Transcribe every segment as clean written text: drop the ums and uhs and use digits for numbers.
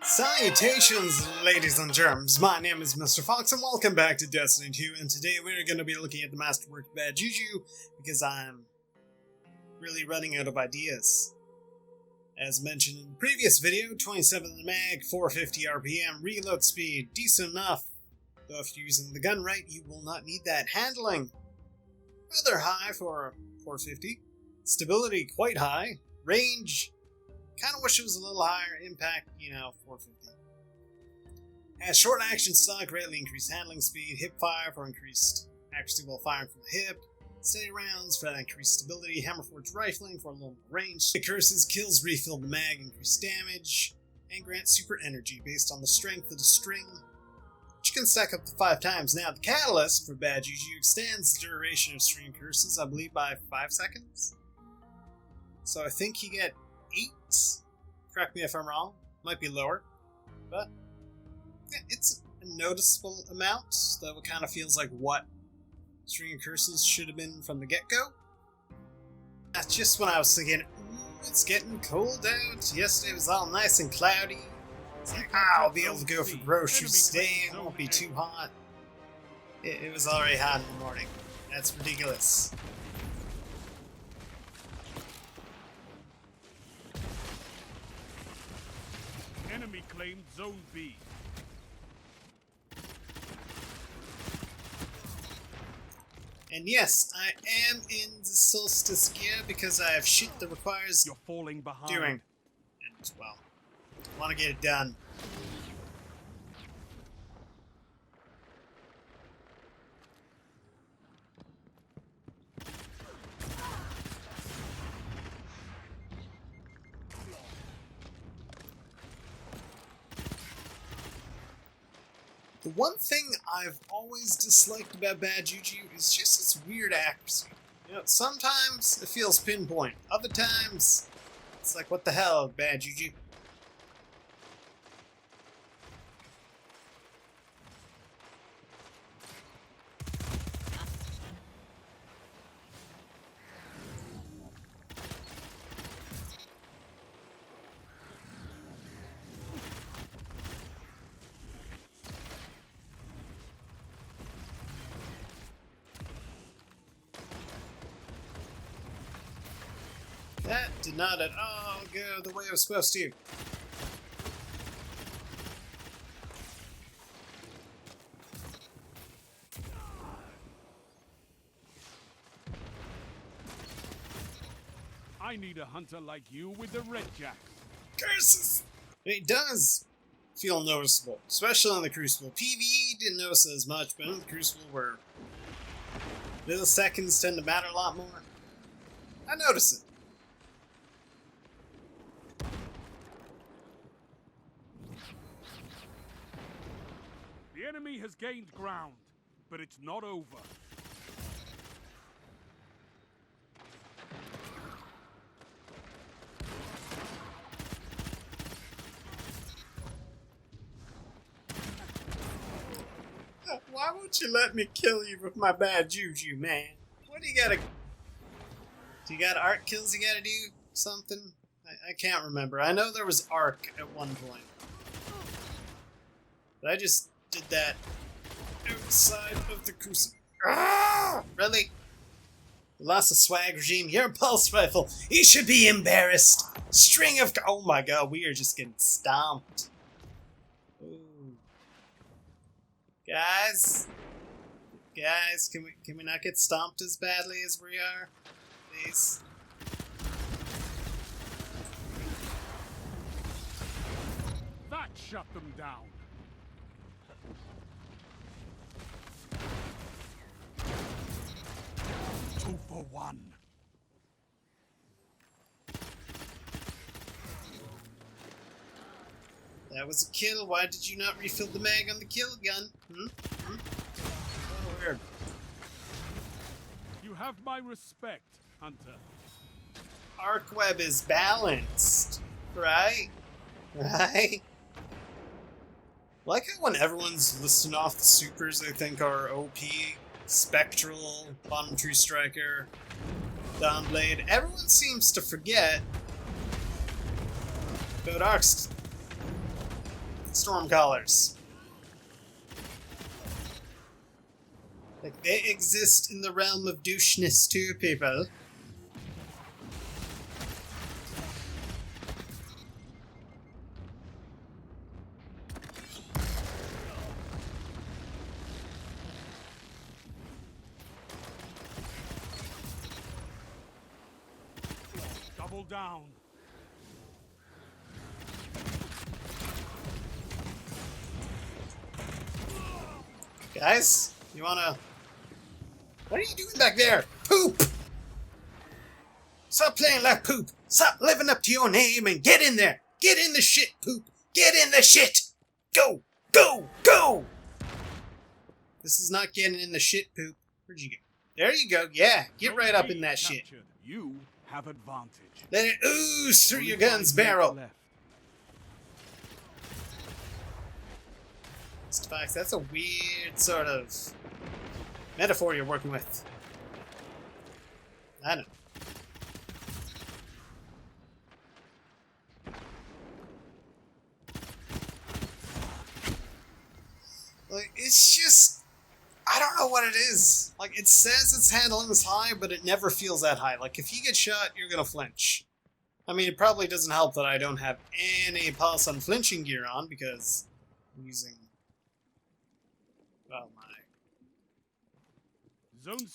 Salutations, ladies and germs. My name is Mr. Fox, and welcome back to Destiny 2. And today we're going to be looking at the Masterworked bad JuJu because I'm really running out of ideas. As mentioned in the previous video, 27 in the mag, 450 RPM, reload speed, decent enough. Though if you're using the gun right, you will not need that. Handling, rather high for 450. Stability, quite high. Range, kind of wish it was a little higher. Impact, 450. Has short action style, greatly increased handling speed, hip fire for increased accuracy while firing from the hip, steady rounds for that increased stability, hammerforged rifling for a little more range, curses, kills, refill the mag, increased damage, and grants super energy based on the strength of the string, which can stack up to 5 times. Now, the catalyst for bad JuJu extends the duration of string curses, I believe, by 5 seconds. So I think you get 8. Correct me if I'm wrong. Might be lower. But yeah, it's a noticeable amount. That kind of feels like what string of curses should have been from the get-go. That's just when I was thinking, ooh, it's getting cold out. Yesterday was all nice and cloudy. It's like, I'll be able to go for grocery stay. It won't be too hot. It was already hot in the morning. That's ridiculous. Enemy claimed Zone B. And yes, I am in the solstice gear because I have shit that requires You're falling behind. doing. And, well, I want to get it done. The one thing I've always disliked about bad JuJu is just its weird accuracy. Sometimes it feels pinpoint. Other times, it's like, what the hell, bad JuJu? That did not at all go the way it was supposed to. I need a hunter like you with the red jack. Curses! It does feel noticeable, especially on the Crucible. PvE didn't notice it as much, but on the Crucible where milliseconds tend to matter a lot more, I notice it. The enemy has gained ground, but it's not over. Why won't you let me kill you with my bad JuJu, man? What do you gotta... Do you got art kills you gotta do? Something? I can't remember. I know there was arc at one point. But I just did that outside of the crucible. Ah! Really? You lost the swag regime. You're a pulse rifle. You should be embarrassed. String of... Oh my god, we are just getting stomped. Ooh. Guys, can we not get stomped as badly as we are? Please. That shut them down. Two for one. That was a kill. Why did you not refill the mag on the kill gun? Oh, weird. You have my respect, Hunter. Arc web is balanced, right? Right? Like how when everyone's listing off the supers they think are OP, Spectral, Bottom Tree Striker, Downblade, everyone seems to forget about Arcs. Stormcallers. Like, they exist in the realm of doucheness too, people. Double down. Guys, you wanna... What are you doing back there? Poop! Stop playing like poop! Stop living up to your name and get in there! Get in the shit, poop! Get in the shit! Go! Go! Go! This is not getting in the shit, poop. Where'd you go? There you go, yeah! Get right up in that shit. You have advantage. Let it ooze through your gun's barrel! Fox, that's a weird sort of metaphor you're working with. I know. Like, it's just... I don't know what it is. Like, it says its handling is high, but it never feels that high. Like, if you get shot, you're gonna flinch. I mean, it probably doesn't help that I don't have any pulse unflinching gear on, because I'm using... Oh my.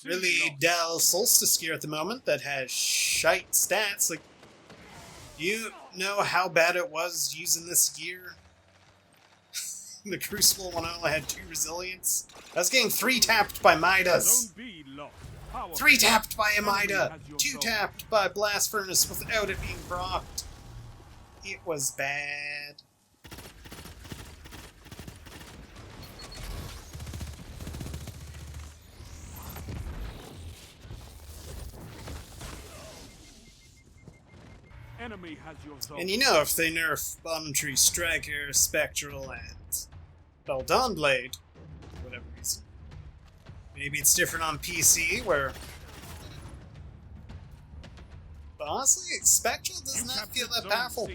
Really dull Solstice gear at the moment that has shite stats. Like, do you know how bad it was using this gear? In the Crucible when I only had 2 resilience? I was getting 3 tapped by Midas. 3 tapped by Amida. 2 tapped by Blast Furnace without it being procced. It was bad. Enemy has your soul. And you know, if they nerf Bottom Tree Striker, Spectral, and Dawn Blade, for whatever reason, maybe it's different on PC, where... But honestly, Spectral does not feel that powerful.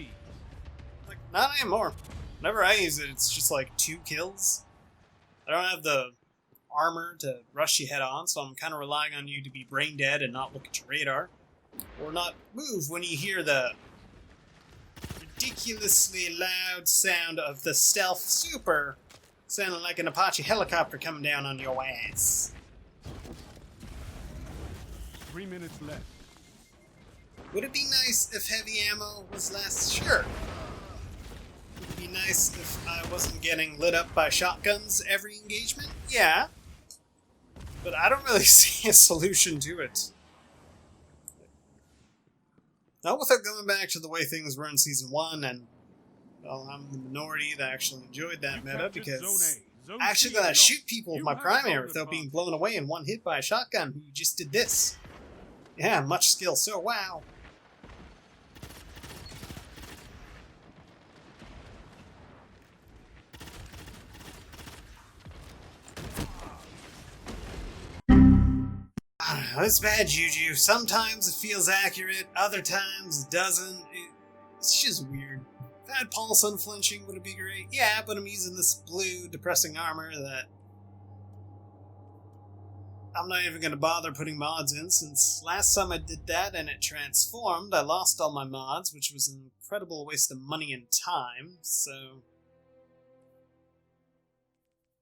Like, not anymore. Whenever I use it, it's just like 2 kills. I don't have the armor to rush you head on, so I'm kind of relying on you to be brain dead and not look at your radar. Or not move when you hear the ridiculously loud sound of the stealth super, sounding like an Apache helicopter coming down on your ass. 3 minutes left. Would it be nice if heavy ammo was less? Sure. Would it be nice if I wasn't getting lit up by shotguns every engagement? Yeah. But I don't really see a solution to it. Not without going back to the way things were in Season 1, and, well, I'm the minority that actually enjoyed that meta, because I actually gotta shoot people with my primary without being blown away in one hit by a shotgun who just did this. Yeah, much skill, so wow. I don't know, it's bad JuJu. Sometimes it feels accurate, other times it doesn't. It's just weird. If I had pulse unflinching, would it be great? Yeah, but I'm using this blue depressing armor that I'm not even going to bother putting mods in, since last time I did that and it transformed, I lost all my mods, which was an incredible waste of money and time, so...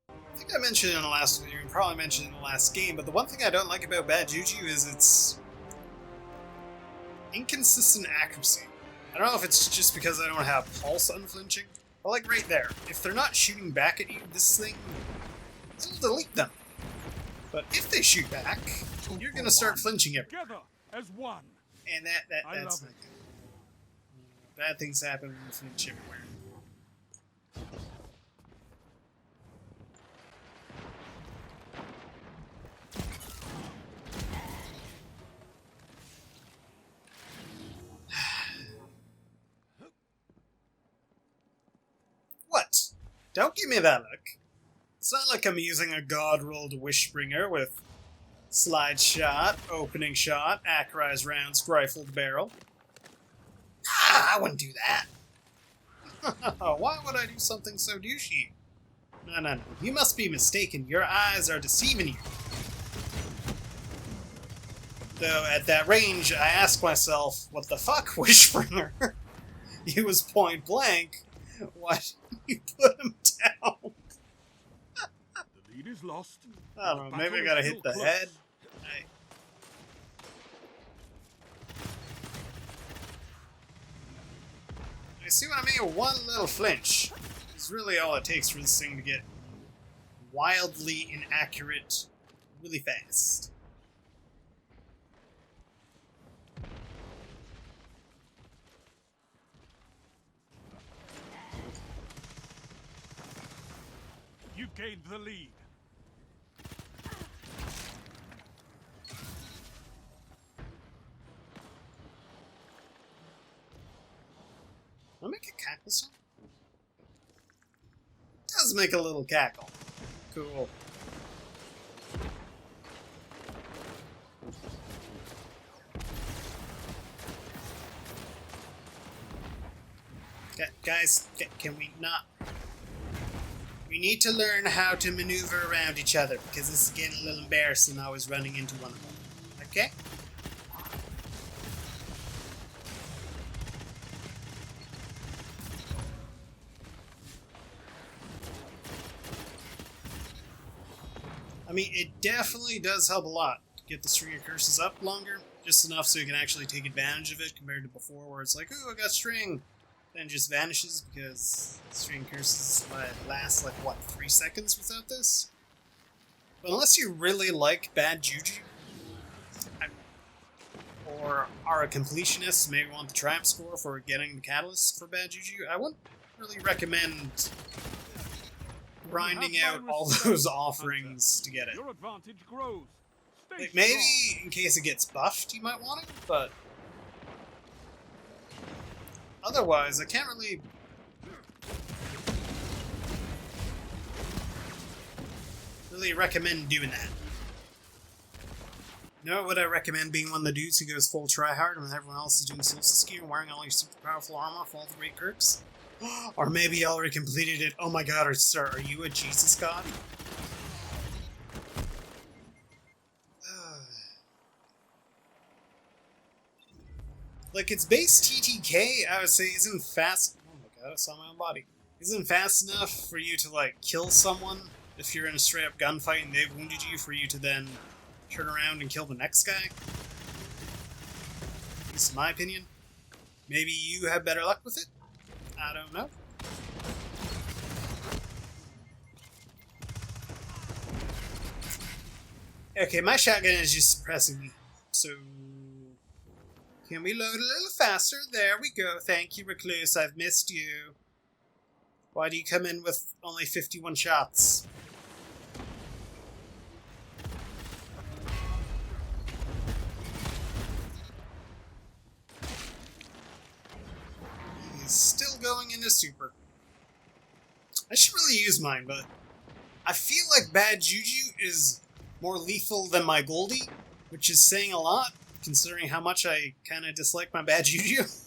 I think I mentioned it in the last video, and probably mentioned it in the last game, but the one thing I don't like about bad JuJu is its inconsistent accuracy. I don't know if it's just because I don't have pulse unflinching, but like right there, if they're not shooting back at you, this thing, it'll delete them. But if they shoot back, you're gonna start flinching everywhere. Together as one. And that's not good. Bad things happen when you flinch everywhere. What? Don't give me that look. It's not like I'm using a god-rolled Wishbringer with slide shot, opening shot, accurized rounds, rifled barrel. Ah, I wouldn't do that. Why would I do something so douchey? No, no, no. You must be mistaken. Your eyes are deceiving you. Though at that range, I ask myself, what the fuck, Wishbringer? He was point blank. Why did you put him down? The lead is lost. I don't know, maybe I gotta hit the head. I see what I mean? One little flinch is really all it takes for this thing to get wildly inaccurate really fast. You've gained the lead. Will I make a cackle sound? It does make a little cackle. Cool. Guys, can we not? We need to learn how to maneuver around each other, because this is getting a little embarrassing always running into one of them. Okay? I mean, it definitely does help a lot to get the string of curses up longer, just enough so you can actually take advantage of it compared to before where it's like, ooh, I got string, then it just vanishes because string curses last like, what, 3 seconds without this? But unless you really like bad JuJu, or are a completionist, maybe want the triumph score for getting the catalyst for bad JuJu, I wouldn't really recommend grinding out all those offerings to get it. Your advantage grows. Like, maybe in case it gets buffed, you might want it, but otherwise, I can't really recommend doing that. You know what would I recommend being one of the dudes who goes full tryhard when everyone else is doing STeLOUSE and wearing all your super powerful armor for all the great perks? Or maybe you already completed it. Oh my god, sir, are you a Jesus god? Like, its base TTK, I would say, isn't fast. Oh my god, I saw my own body. Isn't fast enough for you to, like, kill someone if you're in a straight up gunfight and they've wounded you, for you to then turn around and kill the next guy. At least in my opinion. Maybe you have better luck with it? I don't know. Okay, my shotgun is just suppressing me. So, can we load a little faster? There we go. Thank you, Recluse. I've missed you. Why do you come in with only 51 shots? He's still going into super. I should really use mine, but I feel like bad JuJu is more lethal than my Goldie, which is saying a lot, considering how much I kind of dislike my bad JuJu.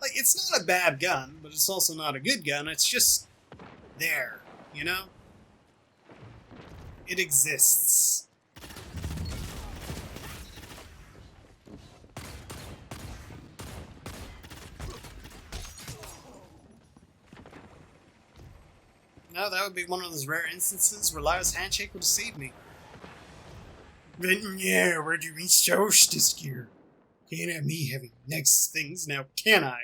Like, it's not a bad gun, but it's also not a good gun. It's just there, you know? It exists. No, that would be one of those rare instances where Lyra's handshake would have saved me. But yeah, we're doing STeLOUSE this year. Can't have me having next things now, can I?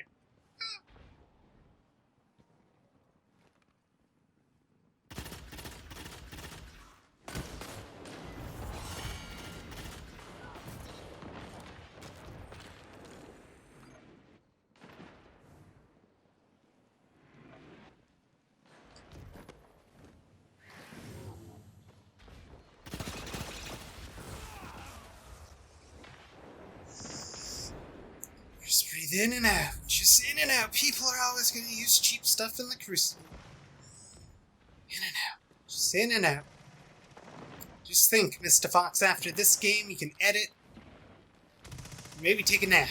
Just breathe in and out. Just in and out. People are always going to use cheap stuff in the Crucible. In and out. Just in and out. Just think, Mr. Fox, after this game you can edit. Maybe take a nap.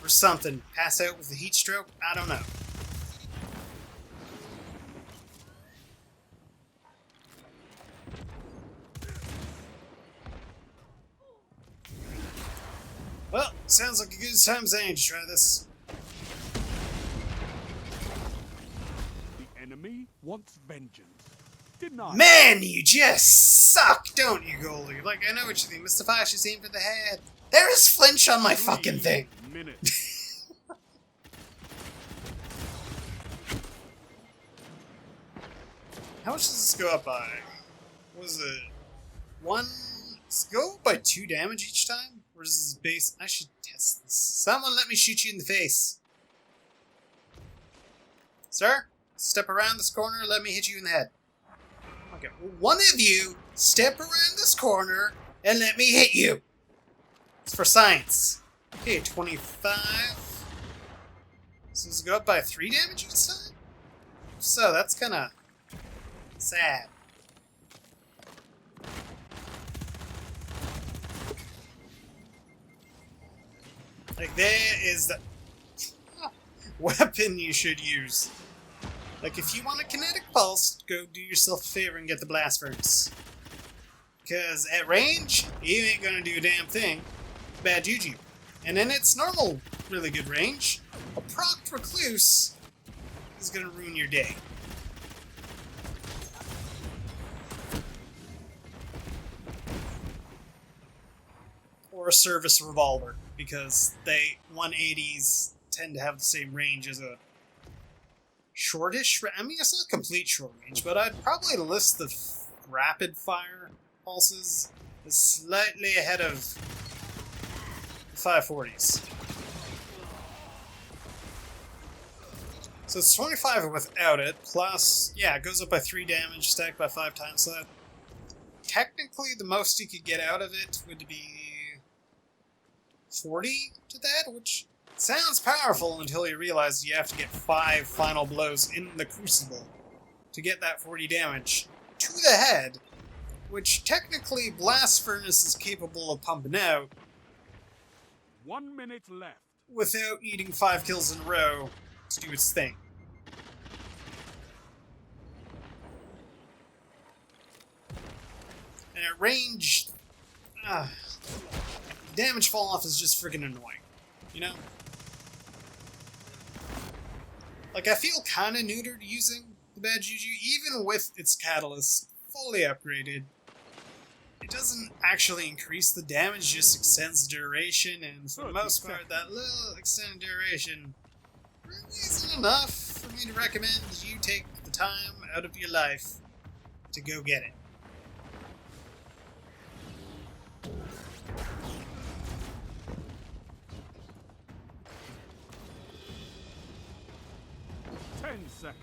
Or something. Pass out with a heat stroke. I don't know. Sounds like a good time as any to try this. The enemy wants vengeance. Denied. Man, you just suck, don't you, goalie? Like, I know what you think. Mr. Fox, just aim for the head. There is flinch on my fucking thing. 3 minutes. How much does this go up by? What was it? 1? Does it go up by 2 damage each time? Or is this base? I should test this. Someone let me shoot you in the face. Sir, step around this corner, let me hit you in the head. Okay, well, one of you step around this corner and let me hit you. It's for science. Okay, 25. So does it go up by 3 damage each time? So that's kind of sad. Like, there is the weapon you should use. Like, if you want a kinetic pulse, go do yourself a favor and get the blast furnace. Because at range, you ain't gonna do a damn thing. Bad JuJu. And in its normal, really good range, a procced recluse is gonna ruin your day. Or a service revolver, because they 180s tend to have the same range as a shortish. I mean, it's not complete short range, but I'd probably list the rapid fire pulses as slightly ahead of the 540s. So it's 25 without it, plus, yeah, it goes up by 3 damage, stacked by 5 times, so that technically the most you could get out of it would be 40 to that, which sounds powerful until you realize you have to get 5 final blows in the crucible to get that 40 damage to the head, which technically Blast Furnace is capable of pumping out 1 minute left. without needing 5 kills in a row to do its thing. And at range, damage fall off is just freaking annoying, you know? Like, I feel kinda neutered using the bad JuJu, even with its catalyst fully upgraded. It doesn't actually increase the damage, just extends the duration, and for the most part, that little extended duration really isn't enough for me to recommend you take the time out of your life to go get it. Seconds.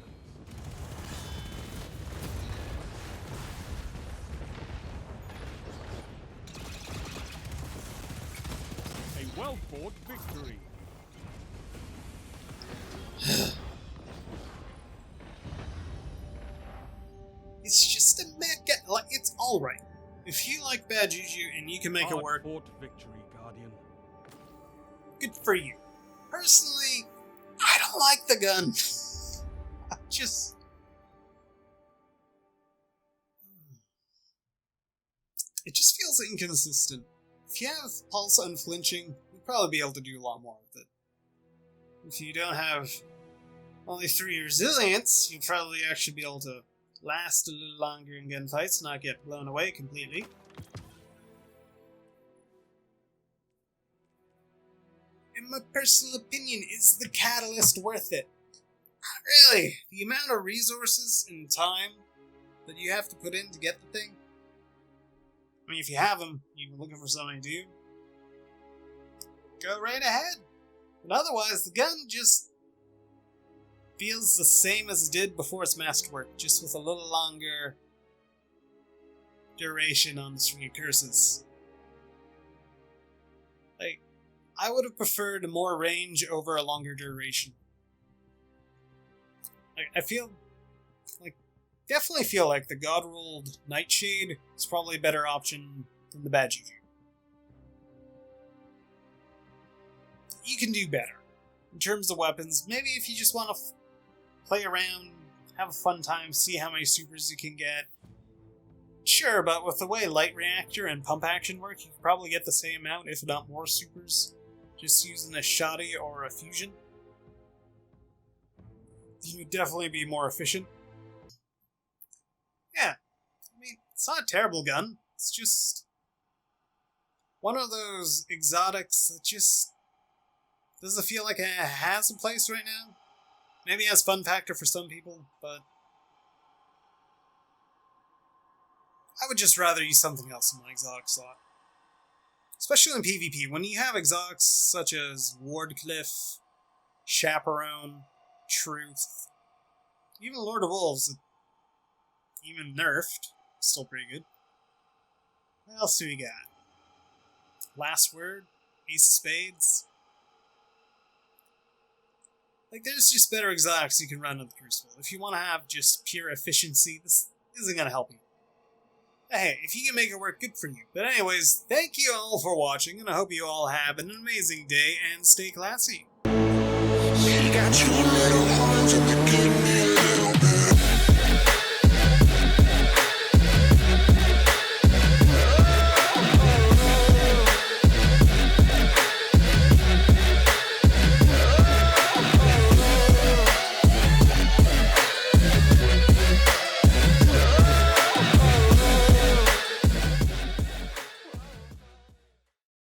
A well-fought victory. It's just a mecha. Like, it's alright. If you like bad JuJu and you can make it work, Hard-fought victory, Guardian. good for you. Personally, I don't like the gun. Just it just feels inconsistent. If you have pulse unflinching, you'll probably be able to do a lot more with it. If you don't have only 3 resilience, you'll probably actually be able to last a little longer in gunfights, not get blown away completely. In my personal opinion, is the catalyst worth it? Not really. The amount of resources and time that you have to put in to get the thing. I mean, if you have them, you're looking for something to do, go right ahead. But otherwise, the gun just feels the same as it did before its Masterworked, just with a little longer duration on the string of curses. Like, I would have preferred more range over a longer duration. I feel like, definitely feel like the God-rolled Nightshade is probably a better option than the bad JuJu. You can do better. In terms of weapons, maybe if you just want to play around, have a fun time, see how many supers you can get. Sure, but with the way Light Reactor and Pump Action work, you can probably get the same amount, if not more supers, just using a shoddy or a fusion. You would definitely be more efficient. Yeah, I mean, it's not a terrible gun. It's just one of those exotics that just doesn't feel like it has a place right now. Maybe it has fun factor for some people, but I would just rather use something else in my exotic slot. Especially in PvP, when you have exotics such as Wardcliff, Chaperone, Truth, even Lord of Wolves, even nerfed, still pretty good. What else do we got? Last Word, Ace of Spades. Like, there's just better exotics you can run in the Crucible. If you want to have just pure efficiency, this isn't going to help you. Hey, if you can make it work, good for you. But anyways, thank you all for watching, and I hope you all have an amazing day, and stay classy. She got two little horns at the kidney.